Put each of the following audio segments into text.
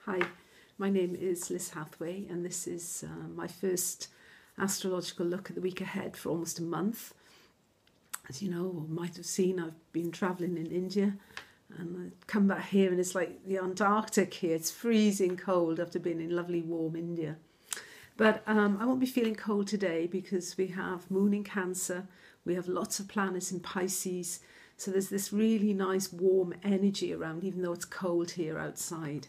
Hi, my name is Liz Hathway, and this is my first astrological look at the week ahead for almost a month. As you know, or might have seen, I've been travelling in India, and I come back here and it's like the Antarctic here. It's freezing cold after being in lovely warm India. But I won't be feeling cold today because we have Moon in Cancer, we have lots of planets in Pisces, so there's this really nice warm energy around, even though it's cold here outside.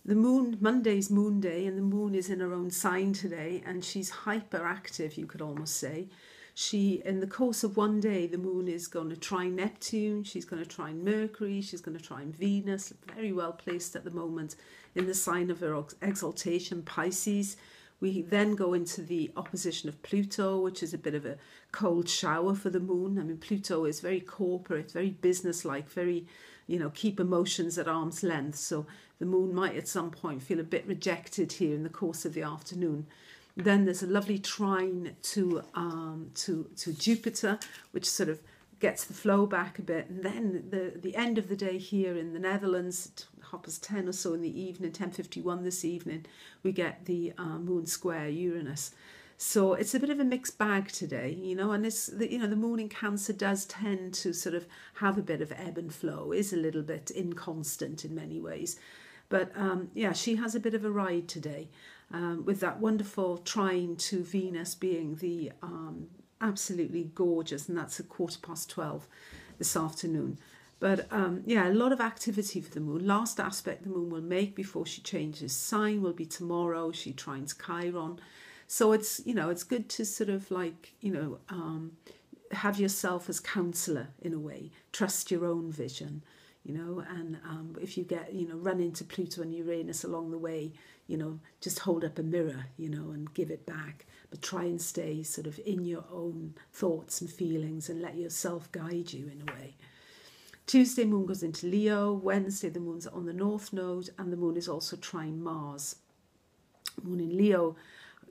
The moon, Monday's moon day, and the moon is in her own sign today, and she's hyperactive, you could almost say. In the course of one day, the moon is going to trine Neptune, she's going to trine Mercury, she's going to trine Venus, very well placed at the moment in the sign of her exaltation, Pisces. We then go into the opposition of Pluto, which is a bit of a cold shower for the moon. I mean, Pluto is very corporate, very businesslike, very, keep emotions at arm's length. So the moon might at some point feel a bit rejected here in the course of the afternoon. Then there's a lovely trine to Jupiter, which sort of gets the flow back a bit. And then the end of the day here in the Netherlands, at 10 or so in the evening, 10:51 this evening, we get the moon square Uranus. So it's a bit of a mixed bag today, and it's the moon in Cancer does tend to sort of have a bit of ebb and flow, is a little bit inconstant in many ways. But she has a bit of a ride today, with that wonderful trine to Venus being the absolutely gorgeous, and that's at 12:15 this afternoon. But a lot of activity for the moon. Last aspect the moon will make before she changes sign will be tomorrow. She trines Chiron. So it's good to sort of have yourself as counsellor in a way. Trust your own vision, and if you get, run into Pluto and Uranus along the way, just hold up a mirror, and give it back. But try and stay sort of in your own thoughts and feelings and let yourself guide you in a way. Tuesday, moon goes into Leo. Wednesday, the moon's on the North Node, and the moon is also trine Mars. Moon in Leo,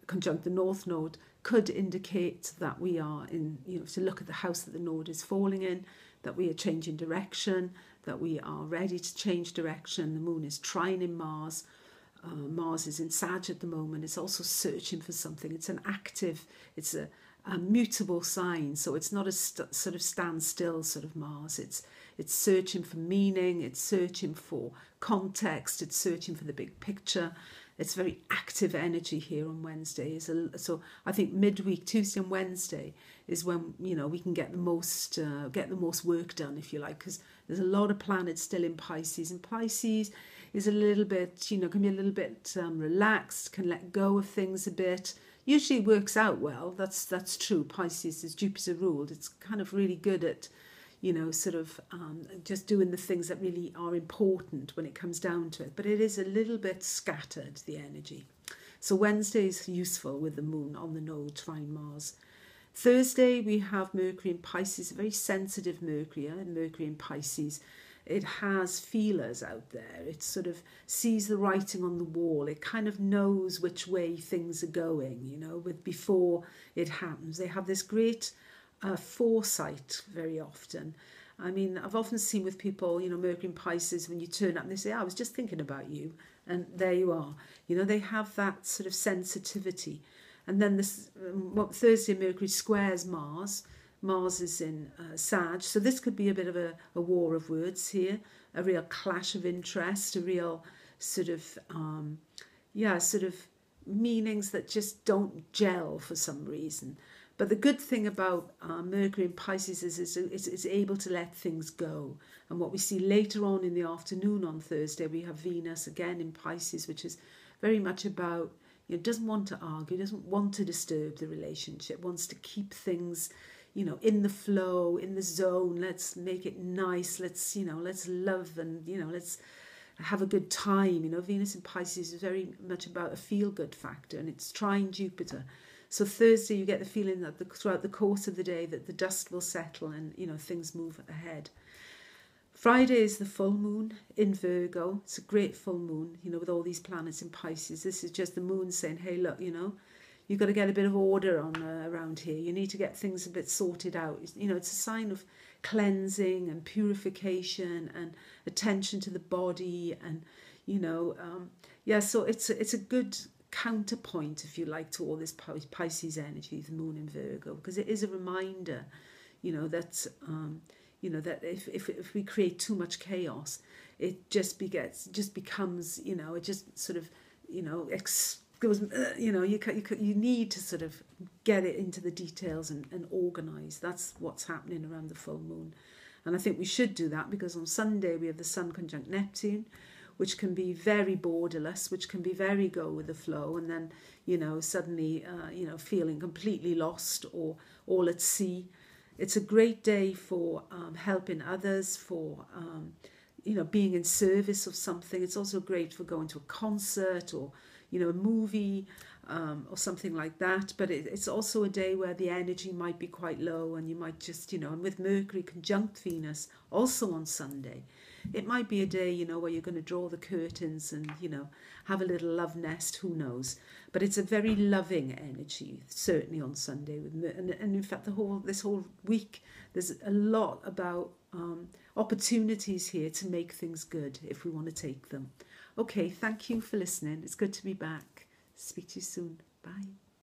conjunct the North Node, could indicate that we are in, to look at the house that the node is falling in, that we are changing direction, that we are ready to change direction. The moon is trining Mars. Mars is in Sag at the moment. It's also searching for something. It's an active, it's a mutable sign. So it's not a sort of standstill sort of Mars. It's searching for meaning. It's searching for context. It's searching for the big picture. It's very active energy here on Wednesday. So I think midweek, Tuesday and Wednesday, is when we can get the most work done, if you like, because there's a lot of planets still in Pisces, and Pisces is a little bit, can be a little bit relaxed, can let go of things a bit. Usually it works out well. That's true. Pisces is Jupiter ruled. It's kind of really good at, just doing the things that really are important when it comes down to it. But it is a little bit scattered, the energy. So Wednesday is useful with the moon on the node, trine Mars. Thursday, we have Mercury in Pisces, a very sensitive Mercury, Mercury in Pisces. It has feelers out there. It sort of sees the writing on the wall. It kind of knows which way things are going, before it happens. They have this great foresight very often. I mean, I've often seen with people, Mercury in Pisces, when you turn up and they say, I was just thinking about you. And there you are. They have that sort of sensitivity. And then this Thursday, Mercury squares Mars. Mars is in Sag, so this could be a bit of a war of words here, a real clash of interest, a real sort of meanings that just don't gel for some reason. But the good thing about Mercury in Pisces is it's able to let things go. And what we see later on in the afternoon on Thursday, we have Venus again in Pisces, which is very much about, doesn't want to argue, doesn't want to disturb the relationship, wants to keep things in the flow, in the zone. Let's make it nice. Let's love and, let's have a good time. Venus in Pisces is very much about a feel-good factor, and it's trine Jupiter. So Thursday, you get the feeling that throughout the course of the day that the dust will settle and, things move ahead. Friday is the full moon in Virgo. It's a great full moon, with all these planets in Pisces. This is just the moon saying, hey, look, you've got to get a bit of order on around here. You need to get things a bit sorted out. It's a sign of cleansing and purification and attention to the body and, you know. Yeah, so it's a good counterpoint, if you like, to all this Pisces energy, the moon in Virgo, because it is a reminder, you know, that that if we create too much chaos, it just becomes, you know, it just sort of, you know, goes, you know, you need to sort of get it into the details and organise. That's what's happening around the full moon. And I think we should do that, because on Sunday we have the Sun conjunct Neptune, which can be very borderless, which can be very go with the flow, and then, you know, suddenly, you know, feeling completely lost or all at sea. It's a great day for helping others, for, you know, being in service of something. It's also great for going to a concert or, you know, a movie or something like that. But it's also a day where the energy might be quite low, and you might just, you know, and with Mercury conjunct Venus also on Sunday, it might be a day, you know, where you're going to draw the curtains and, you know, have a little love nest, who knows. But it's a very loving energy, certainly on Sunday. And in fact, this whole week, there's a lot about opportunities here to make things good if we want to take them. Okay, thank you for listening. It's good to be back. Speak to you soon. Bye.